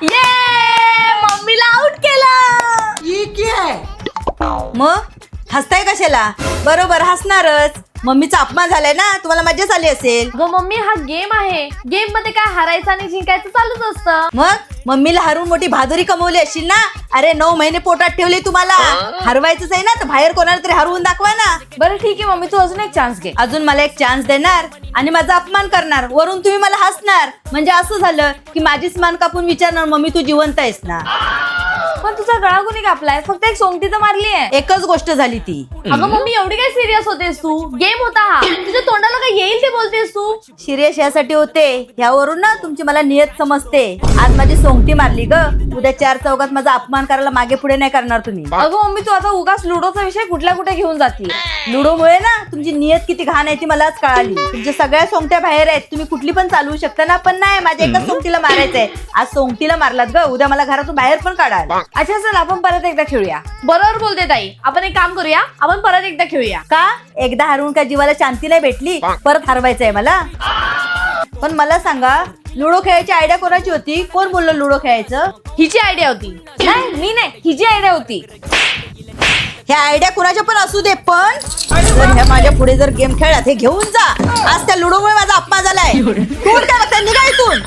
ये मम्मीला आउट केलं. ठीक आहे. मग हसताय कशाला? बरोबर हसणारच. मम्मीचा अपमान झालाय ना, तुम्हाला मज्जा आली असेल. गो मम्मी हा गेम आहे. गेम मध्ये काय हारायचं आणि जिंकायचं चालूच असतं. मग मम्मीला हरवून मोठी बहादुरी कमवली असेल ना. अरे 9 महिने पोटात ठेवले तुम्हाला. हरवायचंच आहे ना तर बाहेर कोणाला तरी हरवून दाखवा ना. बरं ठीक आहे मम्मी, तू अजून एक चान्स घे. अजून मला एक चान्स देणार आणि माझा अपमान करणार, वरून तुम्ही मला हसणार. म्हणजे असं झालं की माझीच मान कापून विचारणार मम्मी तू जिवंत आहेस ना. पण तुझा गळा कोणी कापलाय? फक्त एक सोंगटी तर मारली आहे. एकच गोष्ट झाली ती. अगं मम्मी एवढी काय सिरियस होतेस तू? गेम होता हा. तुझ्या तोंडाला काय येईल ते बोलतेस तू. सिरियस यासाठी होते, यावरून ना तुमची मला नियत समजते. आज माझी सोंगटी मारली ग, उद्या 4 चौकात माझा अपमान करायला मागे पुढे नाही करणार तुम्ही. अगं मम्मी तू आता उगाच लुडोचा विषय कुठल्या कुठे घेऊन जाते. लुडोमुळे ना तुमची नियत किती घाण आहे ती मला आज कळाली. तुमच्या सगळ्या सोंगट्या बाहेर आहेत, तुम्ही कुठली पण चालवू शकता ना, पण नाही माझ्या एकाच सोंगटीला मारायचंय. आज सोंगटीला मारलात ग, उद्या मला घरातून बाहेर पण काढाल. अच्छा चल आपण परत एकदा खेळूया. बरोबर बोलते ताई, आपण एक काम करूया, आपण परत एकदा खेळूया. का? एकदा हरवून काय जीवाला शांती नाही भेटली? परत हरवायचंय मला? पण मला सांगा, लुडो खेळायची आयडिया कोणाची होती? कोण बोललो लुडो खेळायचं? हिची आयडिया होती. नाही मी नाही, हिची आयडिया होती. ह्या आयडिया कुणाच्या पण असू दे, पण जर ह्या माझ्या पुढे जर गेम खेळलात हे घेऊन जा. आज त्या लुडोमुळे माझा अपमान झालाय. तू काय बघताय? निघा इथून.